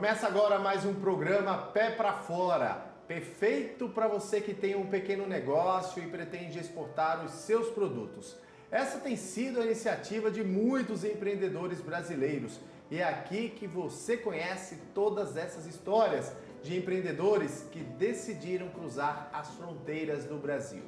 Começa agora mais um programa Pé para Fora, perfeito para você que tem um pequeno negócio e pretende exportar os seus produtos. Essa tem sido a iniciativa de muitos empreendedores brasileiros e é aqui que você conhece todas essas histórias de empreendedores que decidiram cruzar as fronteiras do Brasil.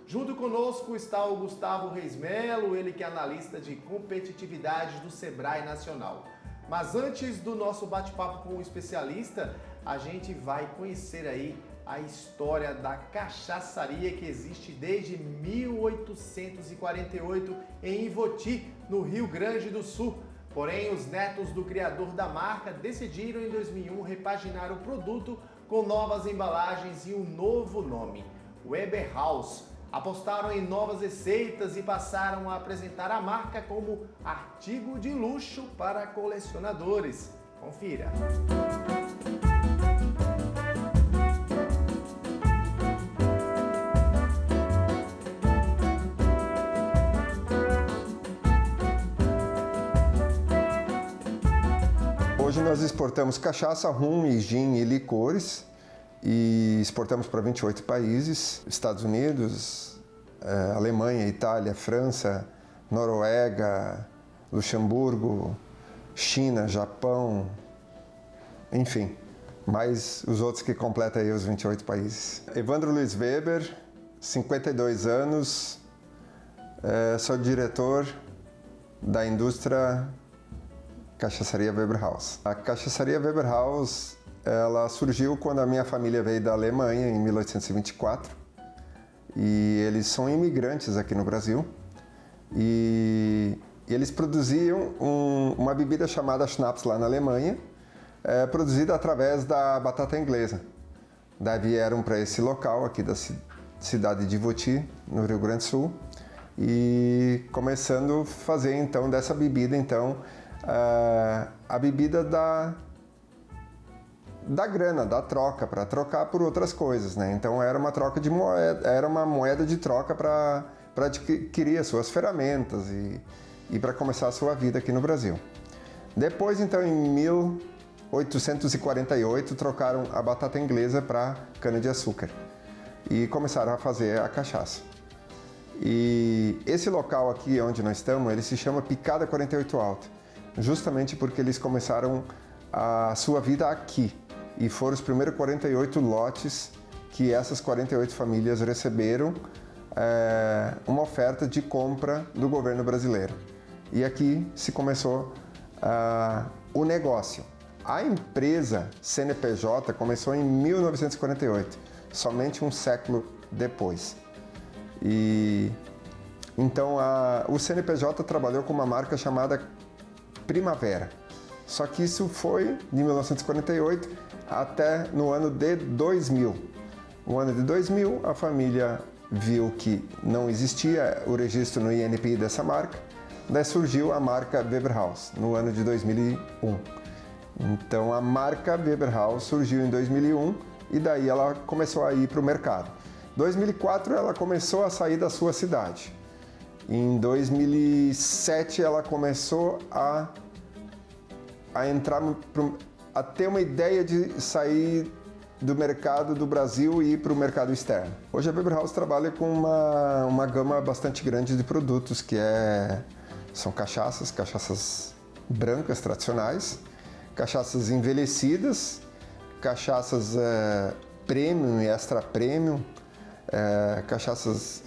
Junto conosco está o Gustavo Reis Melo, ele que é analista de competitividade do Sebrae Nacional. Mas antes do nosso bate-papo com o especialista, a gente vai conhecer aí a história da cachaçaria que existe desde 1848 em Ivoti, no Rio Grande do Sul. Porém, os netos do criador da marca decidiram em 2001 repaginar o produto com novas embalagens e um novo nome, Weber House. Apostaram em novas receitas e passaram a apresentar a marca como artigo de luxo para colecionadores. Confira! Hoje nós exportamos cachaça, rum, gin e licores e exportamos para 28 países, Estados Unidos, Alemanha, Itália, França, Noruega, Luxemburgo, China, Japão, enfim, mais os outros que completam aí os 28 países. Evandro Luiz Weber, 52 anos, sou diretor da indústria Cachaçaria Weber House. A Cachaçaria Weber House, ela surgiu quando a minha família veio da Alemanha em 1824 e eles são imigrantes aqui no Brasil e eles produziam uma bebida chamada Schnapps lá na Alemanha, produzida através da batata inglesa. Daí vieram para esse local aqui da cidade de Ivoti, no Rio Grande do Sul, e começando a fazer então dessa bebida a bebida da grana, da troca, para trocar por outras coisas, né? Então era uma troca de moeda, era uma moeda de troca para adquirir as suas ferramentas e para começar a sua vida aqui no Brasil. Depois, então, em 1848, trocaram a batata inglesa para cana-de-açúcar e começaram a fazer a cachaça. E esse local aqui onde nós estamos, ele se chama Picada 48 Alto, justamente porque eles começaram a sua vida aqui e foram os primeiros 48 lotes que essas 48 famílias receberam uma oferta de compra do governo brasileiro. E aqui se começou o negócio. A empresa CNPJ começou em 1948, somente um século depois. E então o CNPJ trabalhou com uma marca chamada Primavera. Só que isso foi de 1948 até no ano de 2000. No ano de 2000, a família viu que não existia o registro no INPI dessa marca, daí surgiu a marca Weber House, no ano de 2001. Então a marca Weber House surgiu em 2001 e daí ela começou a ir para o mercado. Em 2004 ela começou a sair da sua cidade. Em 2007 ela começou a ter uma ideia de sair do mercado do Brasil e ir para o mercado externo. Hoje a Weber House trabalha com uma gama bastante grande de produtos, são cachaças brancas tradicionais, cachaças envelhecidas, cachaças premium e extra premium, cachaças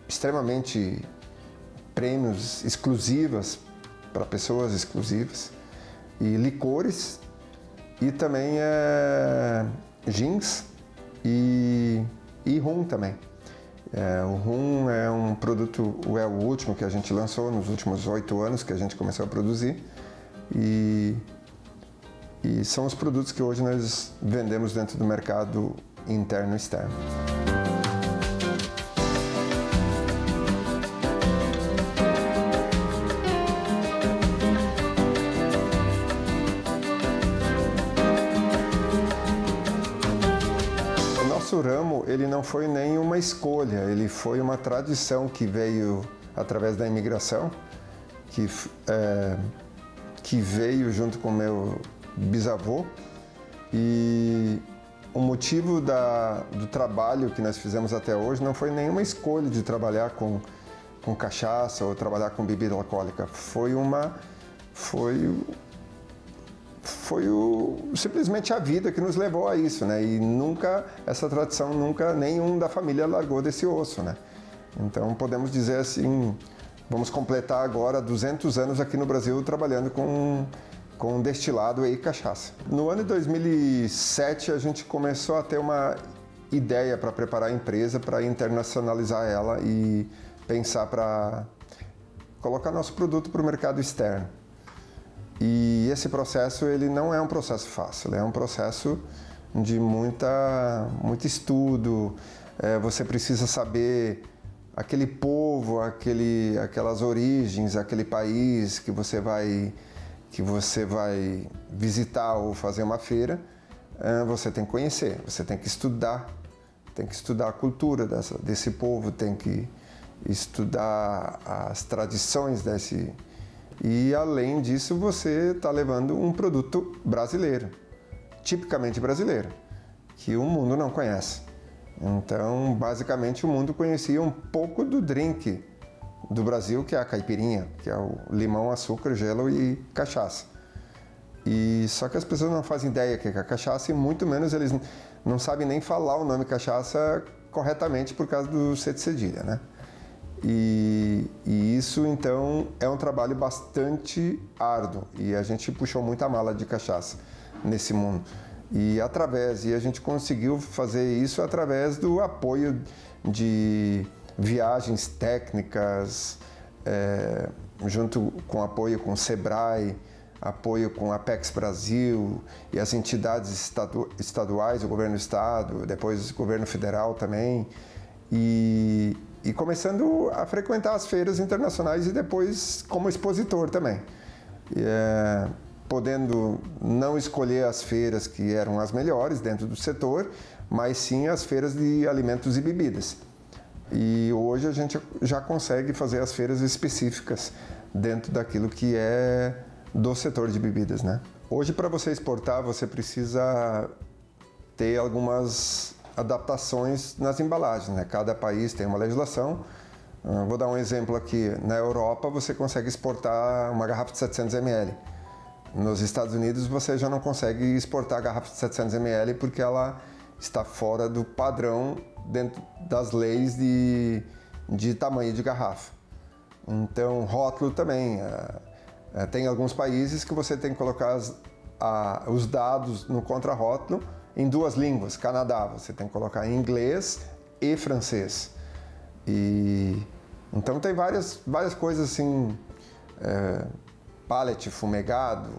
extremamente premiums, exclusivas, para pessoas exclusivas, e licores, e também gins e rum também. O rum é um produto, é o último que a gente lançou nos últimos 8 anos que a gente começou a produzir, e são os produtos que hoje nós vendemos dentro do mercado interno e externo. Nosso ramo, ele não foi nenhuma escolha, ele foi uma tradição que veio através da imigração, que veio junto com meu bisavô, E o motivo do trabalho que nós fizemos até hoje não foi nenhuma escolha de trabalhar com cachaça ou trabalhar com bebida alcoólica. Simplesmente a vida que nos levou a isso, né? E essa tradição nenhum da família largou desse osso, né? Então podemos dizer assim, vamos completar agora 200 anos aqui no Brasil trabalhando com destilado e cachaça. No ano de 2007 a gente começou a ter uma ideia para preparar a empresa, para internacionalizar ela e pensar para colocar nosso produto para o mercado externo. E esse processo, ele não é um processo fácil, ele é um processo de muito estudo. Você precisa saber aquele povo, aquelas origens, aquele país que você vai visitar ou fazer uma feira. Você tem que conhecer, você tem que estudar a cultura desse povo, tem que estudar as tradições desse. E além disso, você está levando um produto brasileiro, tipicamente brasileiro, que o mundo não conhece. Então, basicamente, o mundo conhecia um pouco do drink do Brasil, que é a caipirinha, que é o limão, açúcar, gelo e cachaça. Só que as pessoas não fazem ideia que é a cachaça e muito menos eles não sabem nem falar o nome cachaça corretamente por causa do C de cedilha, né? E isso, então, é um trabalho bastante árduo e a gente puxou muita mala de cachaça nesse mundo. E a gente conseguiu fazer isso através do apoio de viagens técnicas, junto com apoio com o Sebrae, apoio com a Apex Brasil e as entidades estaduais, o governo do estado, depois o governo federal também. E começando a frequentar as feiras internacionais e depois como expositor também. Podendo não escolher as feiras que eram as melhores dentro do setor, mas sim as feiras de alimentos e bebidas. E hoje a gente já consegue fazer as feiras específicas dentro daquilo que é do setor de bebidas, né? Hoje, para você exportar, você precisa ter algumas adaptações nas embalagens, né? Cada país tem uma legislação. Vou dar um exemplo aqui. Na Europa, você consegue exportar uma garrafa de 700 ml. Nos Estados Unidos, você já não consegue exportar a garrafa de 700 ml porque ela está fora do padrão dentro das leis de tamanho de garrafa. Então, rótulo também. Tem alguns países que você tem que colocar os dados no contrarótulo em duas línguas. Canadá, você tem que colocar em inglês e francês. Então tem várias coisas assim, pallet fumegado,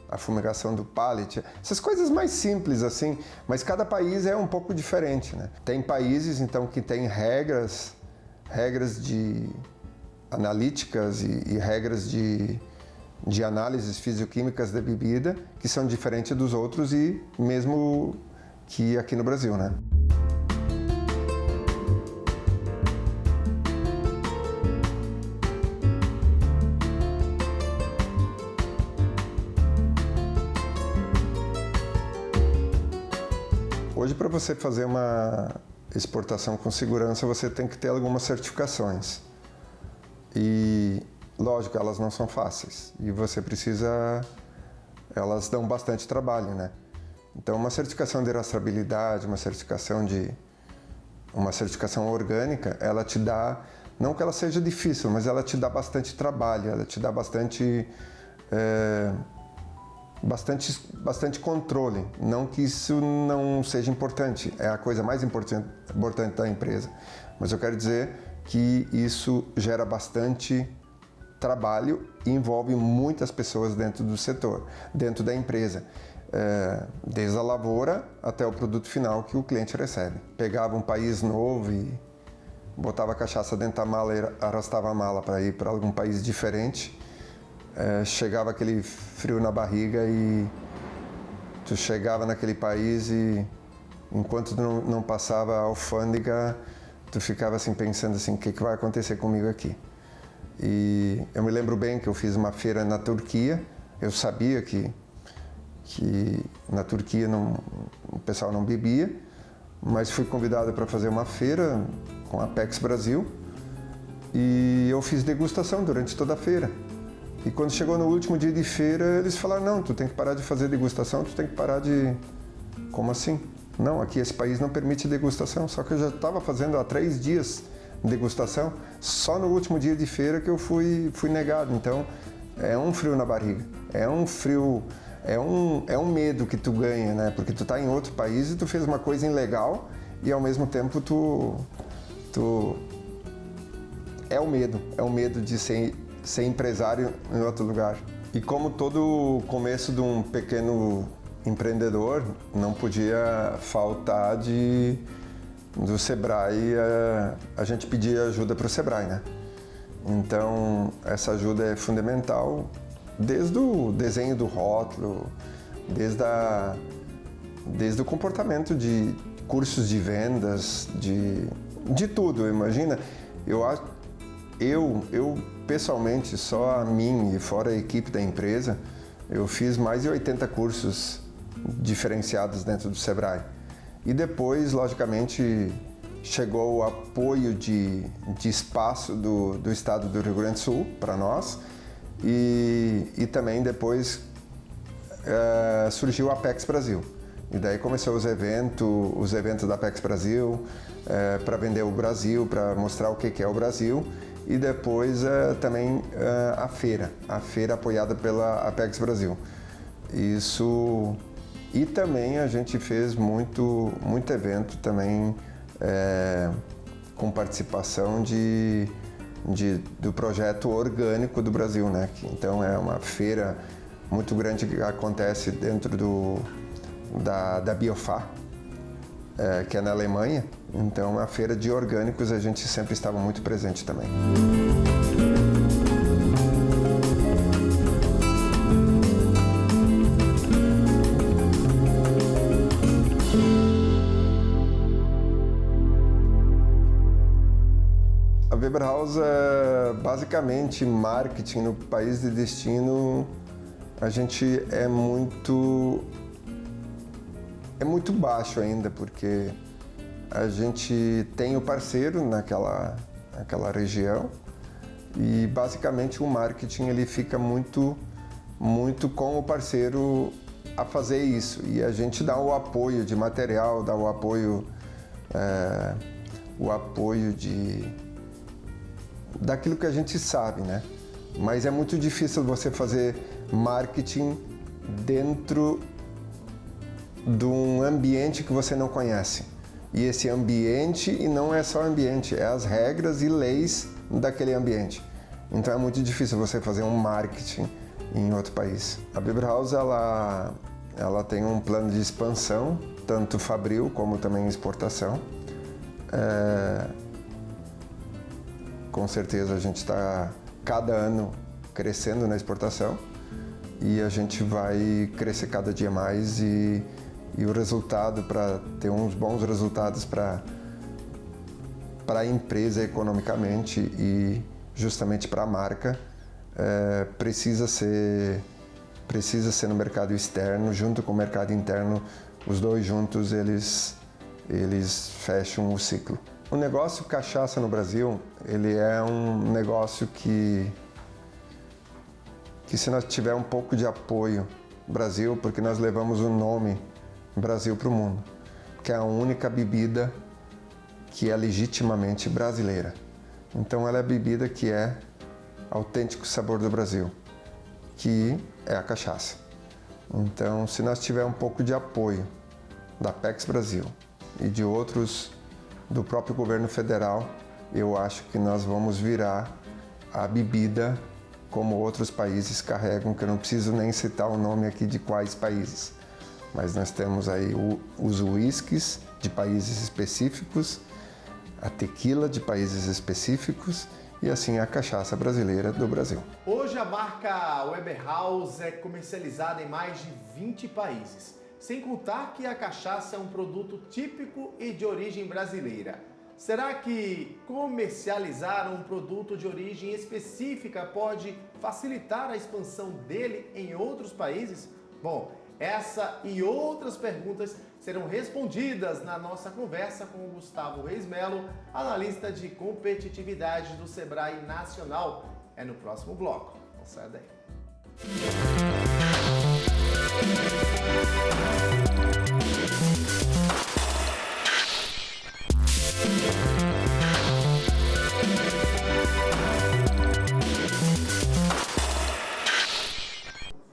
a fumegação do pallet, essas coisas mais simples assim, mas cada país é um pouco diferente, né? Tem países então que têm regras de analíticas e regras de análises físico-químicas da bebida que são diferentes dos outros e mesmo que aqui no Brasil, né? Hoje, para você fazer uma exportação com segurança, você tem que ter algumas certificações. E, lógico, elas não são fáceis. E você precisa... Elas dão bastante trabalho, né? Então, uma certificação de rastreabilidade, uma certificação orgânica, ela te dá... Não que ela seja difícil, mas ela te dá bastante trabalho, ela te dá bastante controle. Não que isso não seja importante, é a coisa mais importante da empresa. Mas eu quero dizer que isso gera bastante trabalho e envolve muitas pessoas dentro do setor, dentro da empresa. Desde a lavoura até o produto final que o cliente recebe. Pegava um país novo e botava a cachaça dentro da mala e arrastava a mala para ir para algum país diferente. Chegava aquele frio na barriga e tu chegava naquele país e enquanto não passava a alfândega, tu ficava assim pensando assim, o que vai acontecer comigo aqui? E eu me lembro bem que eu fiz uma feira na Turquia, eu sabia que que na Turquia o pessoal não bebia, mas fui convidado para fazer uma feira com a Apex Brasil e eu fiz degustação durante toda a feira. E quando chegou no último dia de feira, eles falaram, não, tu tem que parar de fazer degustação, tu tem que parar de... Como assim? Não, aqui esse país não permite degustação, só que eu já estava fazendo há 3 dias degustação, só no último dia de feira que eu fui negado. Então, é um frio na barriga, é um frio, é um medo que tu ganha, né? Porque tu tá em outro país e tu fez uma coisa ilegal e ao mesmo tempo é o medo de ser empresário em outro lugar. E como todo começo de um pequeno empreendedor, não podia faltar do Sebrae, a gente pedia ajuda para o Sebrae, né? Então, essa ajuda é fundamental, desde o desenho do rótulo, desde o comportamento de cursos de vendas, de tudo, imagina. Eu pessoalmente, só a mim e fora a equipe da empresa, eu fiz mais de 80 cursos diferenciados dentro do Sebrae. E depois, logicamente, chegou o apoio de espaço do estado do Rio Grande do Sul para nós e também depois surgiu a Apex Brasil. E daí começou os eventos da Apex Brasil para vender o Brasil, para mostrar o que é o Brasil. E depois também a feira apoiada pela Apex Brasil. Isso, e também a gente fez muito evento também com participação do projeto orgânico do Brasil, né? Então é uma feira muito grande que acontece dentro da Biofá, que é na Alemanha. Então, a feira de orgânicos a gente sempre estava muito presente também. A Weber House é basicamente marketing no país de destino. A gente é muito baixo ainda, porque a gente tem o parceiro naquela região e basicamente o marketing ele fica muito com o parceiro a fazer isso, e a gente dá o apoio de material, dá o apoio daquilo que a gente sabe, né? Mas é muito difícil você fazer marketing dentro de um ambiente que você não conhece. E esse ambiente, e não é só ambiente, é as regras e leis daquele ambiente. Então é muito difícil você fazer um marketing em outro país. A Weber House, ela tem um plano de expansão, tanto fabril como também exportação. Com certeza a gente está cada ano crescendo na exportação e a gente vai crescer cada dia mais e o resultado, para ter uns bons resultados para a empresa economicamente e justamente para a marca, precisa ser no mercado externo, junto com o mercado interno. Os dois juntos, eles fecham o ciclo. O negócio cachaça no Brasil, ele é um negócio que se nós tiver um pouco de apoio Brasil, porque nós levamos o nome Brasil para o mundo, que é a única bebida que é legitimamente brasileira. Então ela é a bebida que é autêntico sabor do Brasil, que é a cachaça. Então, se nós tiver um pouco de apoio da Apex Brasil e de outros do próprio governo federal, eu acho que nós vamos virar a bebida como outros países carregam, que eu não preciso nem citar o nome aqui de quais países. Mas nós temos aí os whiskies de países específicos, a tequila de países específicos e assim a cachaça brasileira do Brasil. Hoje a marca Weber House é comercializada em mais de 20 países, sem contar que a cachaça é um produto típico e de origem brasileira. Será que comercializar um produto de origem específica pode facilitar a expansão dele em outros países? Bom, Essa e outras perguntas serão respondidas na nossa conversa com o Gustavo Reis Melo, analista de competitividade do Sebrae Nacional. É no próximo bloco. Não saia daí.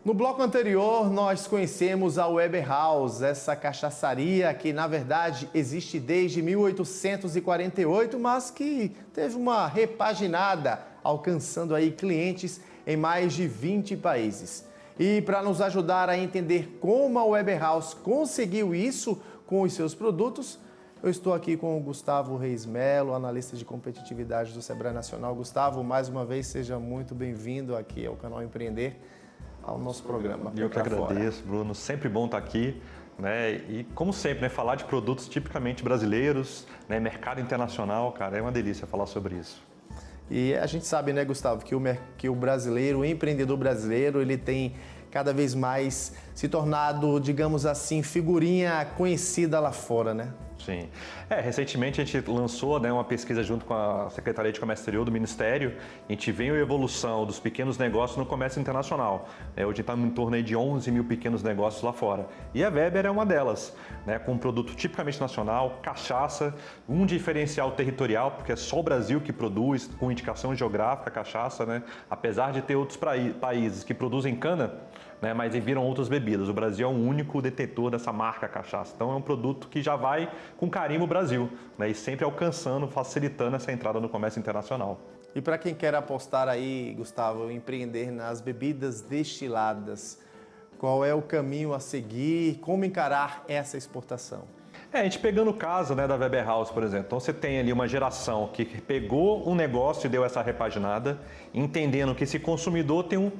No bloco anterior, nós conhecemos a Weber House, essa cachaçaria que, na verdade, existe desde 1848, mas que teve uma repaginada, alcançando aí clientes em mais de 20 países. E para nos ajudar a entender como a Weber House conseguiu isso com os seus produtos, eu estou aqui com o Gustavo Reis Melo, analista de competitividade do Sebrae Nacional. Gustavo, mais uma vez, seja muito bem-vindo aqui ao canal Empreender, ao nosso programa. Eu que agradeço, Bruno. Sempre bom estar aqui, né? E como sempre, né, falar de produtos tipicamente brasileiros, né, mercado internacional, cara, é uma delícia falar sobre isso. E a gente sabe, né, Gustavo, que o brasileiro, o empreendedor brasileiro, ele tem cada vez mais se tornado, digamos assim, figurinha conhecida lá fora, né? Sim. Recentemente a gente lançou, né, uma pesquisa junto com a Secretaria de Comércio Exterior do Ministério. A gente vê a evolução dos pequenos negócios no comércio internacional. Hoje estamos em torno aí de 11 mil pequenos negócios lá fora. E a Weber é uma delas, né, com um produto tipicamente nacional, cachaça, um diferencial territorial, porque é só o Brasil que produz, com indicação geográfica, cachaça, né? Apesar de ter outros países que produzem cana, né, mas viram outras bebidas. O Brasil é o único detentor dessa marca cachaça. Então é um produto que já vai com carimbo Brasil, né, e sempre alcançando, facilitando essa entrada no comércio internacional. E para quem quer apostar aí, Gustavo, empreender nas bebidas destiladas, qual é o caminho a seguir? Como encarar essa exportação? A gente pegando o caso, né, da Weber House, por exemplo. Então você tem ali uma geração que pegou um negócio e deu essa repaginada, entendendo que esse consumidor tem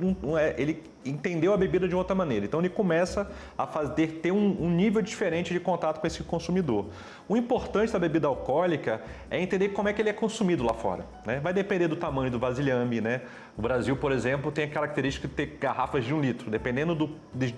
ele entendeu a bebida de outra maneira. Então ele começa a ter um nível diferente de contato com esse consumidor. O importante da bebida alcoólica é entender como é que ele é consumido lá fora, né? Vai depender do tamanho do vasilhame, né? O Brasil, por exemplo, tem a característica de ter garrafas de 1 litro. Dependendo do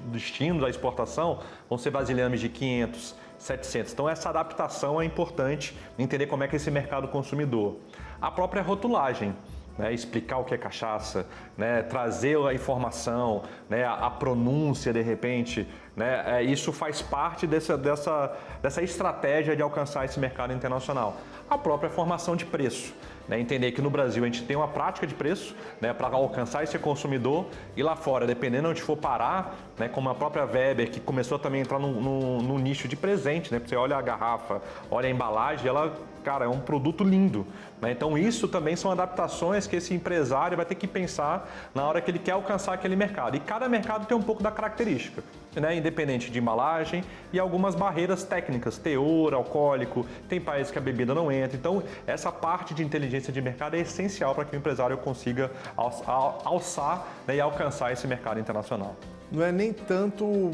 destino da exportação, vão ser vasilhames de 500, 700. Então essa adaptação é importante, entender como é que é esse mercado consumidor. A própria rotulagem, né, explicar o que é cachaça, né, trazer a informação, né, a pronúncia de repente, né, isso faz parte dessa estratégia de alcançar esse mercado internacional. A própria formação de preço. Né, entender que no Brasil a gente tem uma prática de preço, né, para alcançar esse consumidor, e lá fora, dependendo onde for parar, né, como a própria Weber, que começou também a entrar no nicho de presente, né, você olha a garrafa, olha a embalagem, ela, cara, é um produto lindo. Né, então isso também são adaptações que esse empresário vai ter que pensar na hora que ele quer alcançar aquele mercado. E cada mercado tem um pouco da característica, né, independente de embalagem e algumas barreiras técnicas, teor, alcoólico, tem países que a bebida não entra. Então essa parte de inteligência de mercado é essencial para que o empresário consiga alçar, né, e alcançar esse mercado internacional. Não é nem tanto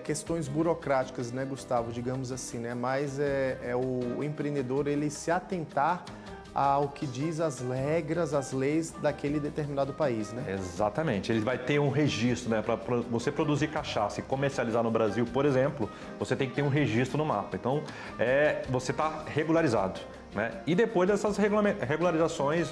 questões burocráticas, né, Gustavo, digamos assim, né? Mas é o empreendedor ele se atentar ao que diz as regras, as leis daquele determinado país, né? Exatamente. Ele vai ter um registro, né? Para você produzir cachaça e comercializar no Brasil, por exemplo, você tem que ter um registro no mapa. Então, você está regularizado. Né? E depois dessas regulamentações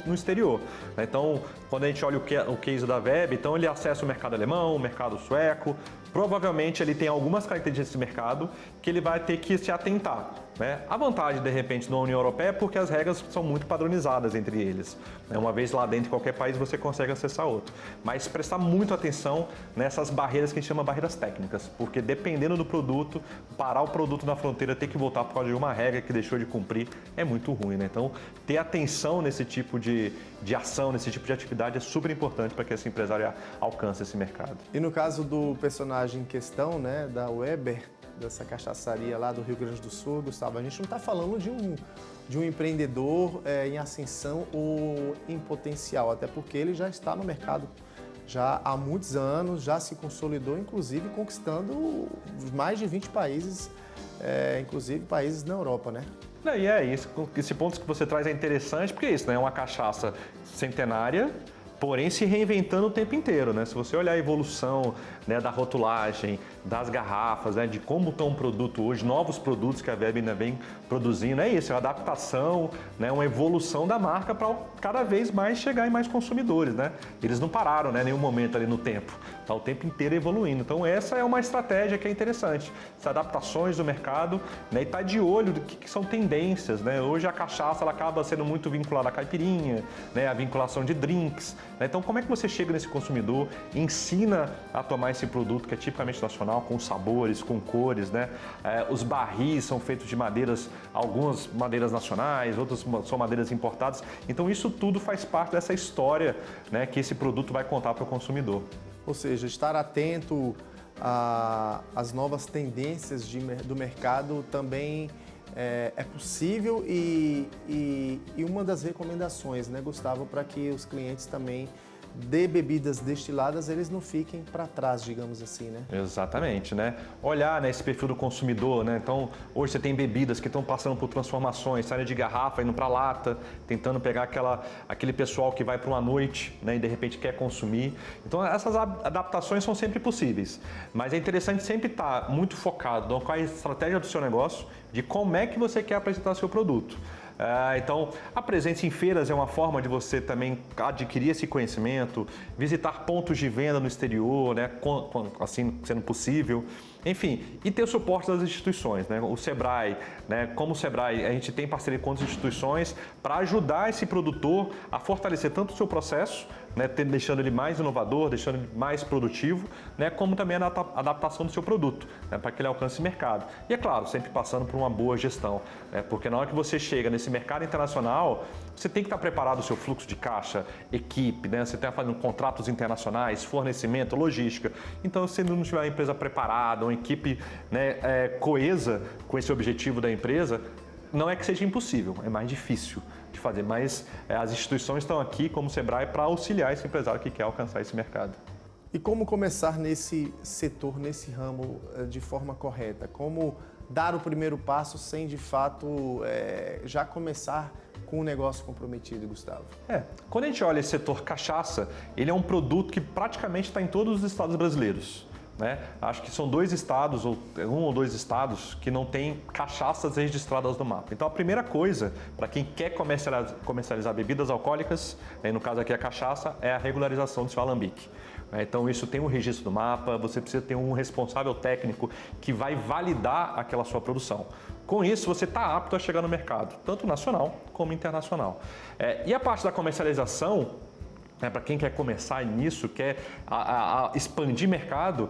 no exterior. Né? Então, quando a gente olha o case da Weber, então ele acessa o mercado alemão, o mercado sueco. Provavelmente ele tem algumas características desse mercado que ele vai ter que se atentar. Né? A vantagem, de repente, da União Europeia é porque as regras são muito padronizadas entre eles. Né? Uma vez lá dentro de qualquer país, você consegue acessar outro. Mas prestar muito atenção nessas barreiras que a gente chama barreiras técnicas, porque dependendo do produto, parar o produto na fronteira, ter que voltar por causa de uma regra que deixou de cumprir, é muito ruim. Né? Então, ter atenção nesse tipo de ação, nesse tipo de atividade é super importante para que esse empresário alcance esse mercado. E no caso do personagem em questão, né, da Weber, dessa cachaçaria lá do Rio Grande do Sul, Gustavo, a gente não está falando de um empreendedor em ascensão ou em potencial, até porque ele já está no mercado já há muitos anos, já se consolidou, inclusive conquistando mais de 20 países, inclusive países na Europa, né? E esse ponto que você traz é interessante, porque é isso, né? É uma cachaça centenária, porém se reinventando o tempo inteiro, né? Se você olhar a evolução, né, da rotulagem, das garrafas, né, de como está um produto hoje, novos produtos que a Weber ainda vem produzindo, é isso, é uma adaptação, né, uma evolução da marca para cada vez mais chegar em mais consumidores, né? Eles não pararam, né, nenhum momento ali no tempo, está o tempo inteiro evoluindo. Então essa é uma estratégia que é interessante, essas adaptações do mercado, né, e tá de olho do que são tendências, né? Hoje a cachaça ela acaba sendo muito vinculada à caipirinha, né, a vinculação de drinks, né? Então como é que você chega nesse consumidor, ensina a tomar esse produto que é tipicamente nacional, com sabores, com cores, né? Os barris são feitos de madeiras, algumas madeiras nacionais, outras são madeiras importadas. Então isso tudo faz parte dessa história, né, que esse produto vai contar para o consumidor. Ou seja, estar atento às novas tendências do mercado também é possível e uma das recomendações, né, Gustavo, para que os clientes também de bebidas destiladas, eles não fiquem para trás, digamos assim, né? Exatamente, né? Olhar, né, esse perfil do consumidor, né? Então, hoje você tem bebidas que estão passando por transformações, saindo de garrafa, indo para lata, tentando pegar aquele pessoal que vai para uma noite, né, e de repente quer consumir. Então, essas adaptações são sempre possíveis, mas é interessante sempre estar muito focado em qual é a estratégia do seu negócio, de como é que você quer apresentar seu produto. Então, a presença em feiras é uma forma de você também adquirir esse conhecimento, visitar pontos de venda no exterior, né, assim sendo possível. Enfim, e ter o suporte das instituições, né? O Sebrae, né? Como o Sebrae, a gente tem parceria com as instituições para ajudar esse produtor a fortalecer tanto o seu processo, né? Deixando ele mais inovador, deixando ele mais produtivo, né? Como também a adaptação do seu produto, né? Para que ele alcance mercado. E é claro, sempre passando por uma boa gestão, né? Porque na hora que você chega nesse mercado internacional, você tem que estar preparado o seu fluxo de caixa, equipe, né? Você tem que fazer contratos internacionais, fornecimento, logística. Então, se não tiver uma empresa preparada, uma equipe, né, coesa com esse objetivo da empresa, não é que seja impossível, é mais difícil de fazer. Mas as instituições estão aqui, como o Sebrae, para auxiliar esse empresário que quer alcançar esse mercado. E como começar nesse setor, nesse ramo, de forma correta? Como dar o primeiro passo sem, de fato, já começar com o negócio comprometido, Gustavo? Quando a gente olha esse setor cachaça, ele é um produto que praticamente está em todos os estados brasileiros, né? Acho que são 2 estados, ou 1 ou 2 estados, que não têm cachaças registradas no mapa. Então a primeira coisa, para quem quer comercializar bebidas alcoólicas, né, no caso aqui a cachaça, é a regularização do seu alambique. Então isso tem um registro do mapa, você precisa ter um responsável técnico que vai validar aquela sua produção. Com isso, você está apto a chegar no mercado, tanto nacional como internacional. E a parte da comercialização, para quem quer começar nisso, quer expandir mercado,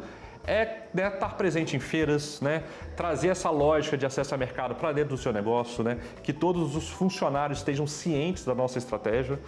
né, estar presente em feiras, né, trazer essa lógica de acesso a mercado para dentro do seu negócio, né, que todos os funcionários estejam cientes da nossa estratégia.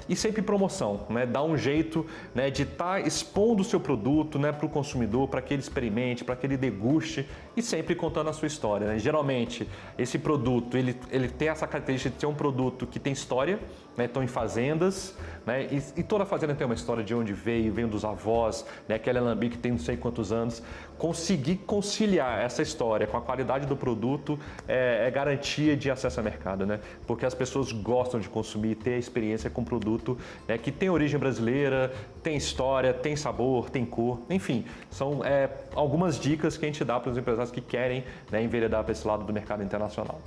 E sempre promoção, né? Dar um jeito, né, de estar expondo o seu produto, né, para o consumidor, para que ele experimente, para que ele deguste e sempre contando a sua história, né? Geralmente, esse produto, ele tem essa característica de ser um produto que tem história, né? Estão em fazendas, né? E toda fazenda tem uma história de onde veio dos avós, né? Aquele alambique que tem não sei quantos anos. Conseguir conciliar essa história com a qualidade do produto é garantia de acesso ao mercado, né? Porque as pessoas gostam de consumir, ter a experiência com produto, né, que tem origem brasileira, tem história, tem sabor, tem cor, enfim, são algumas dicas que a gente dá para os empresários que querem, né, enveredar para esse lado do mercado internacional.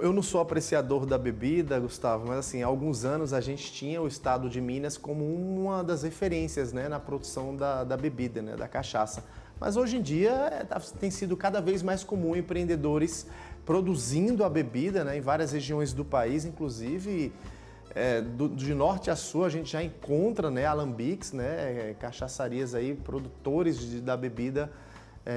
Eu não sou apreciador da bebida, Gustavo, mas assim, há alguns anos a gente tinha o estado de Minas como uma das referências, né, na produção da bebida, né, da cachaça. Mas hoje em dia tem sido cada vez mais comum empreendedores produzindo a bebida, né, em várias regiões do país, inclusive de norte a sul a gente já encontra, né, alambiques, né, cachaçarias aí, produtores da bebida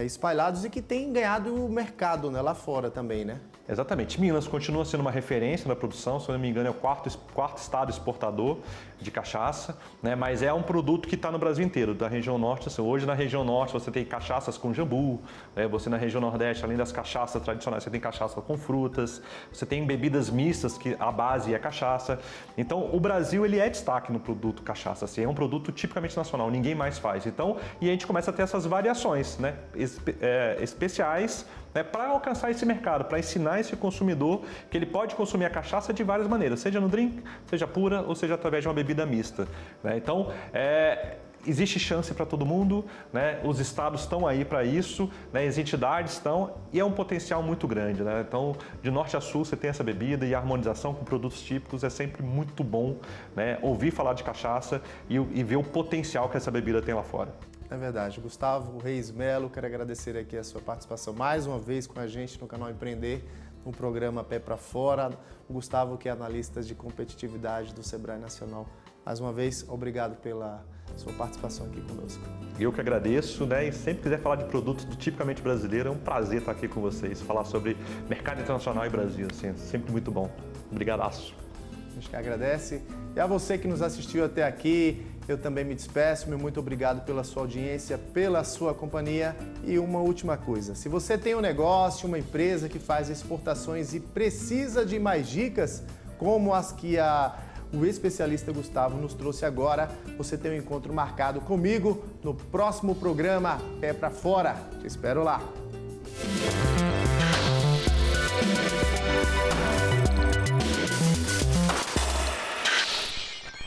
espalhados e que têm ganhado o mercado, né, lá fora também, né? Exatamente. Minas continua sendo uma referência na produção, se eu não me engano é o quarto estado exportador de cachaça, né? Mas é um produto que está no Brasil inteiro, da região norte. Assim, hoje na região norte você tem cachaças com jambu, né? Você na região nordeste, além das cachaças tradicionais, você tem cachaça com frutas, você tem bebidas mistas que a base é cachaça. Então o Brasil ele é destaque no produto cachaça, assim, é um produto tipicamente nacional, ninguém mais faz. Então, e a gente começa a ter essas variações, né? especiais, né, para alcançar esse mercado, para ensinar esse consumidor que ele pode consumir a cachaça de várias maneiras, seja no drink, seja pura ou seja através de uma bebida mista, né? Então, existe chance para todo mundo, né? Os estados estão aí para isso, né? As entidades estão, e é um potencial muito grande, né? Então, de norte a sul você tem essa bebida, e a harmonização com produtos típicos é sempre muito bom, né? Ouvir falar de cachaça e ver o potencial que essa bebida tem lá fora. É verdade. Gustavo Reis Melo, quero agradecer aqui a sua participação mais uma vez com a gente no canal Empreender, no programa Pé para Fora. O Gustavo, que é analista de competitividade do Sebrae Nacional. Mais uma vez, obrigado pela sua participação aqui conosco. Eu que agradeço, né? E sempre quiser falar de produtos do tipicamente brasileiro, é um prazer estar aqui com vocês, falar sobre mercado internacional e Brasil, assim, é sempre muito bom. Obrigadaço. A gente que agradece. E a você que nos assistiu até aqui, eu também me despeço. Meu muito obrigado pela sua audiência, pela sua companhia. E uma última coisa, se você tem um negócio, uma empresa que faz exportações e precisa de mais dicas, como as que o especialista Gustavo nos trouxe agora, você tem um encontro marcado comigo no próximo programa Pé para Fora. Te espero lá.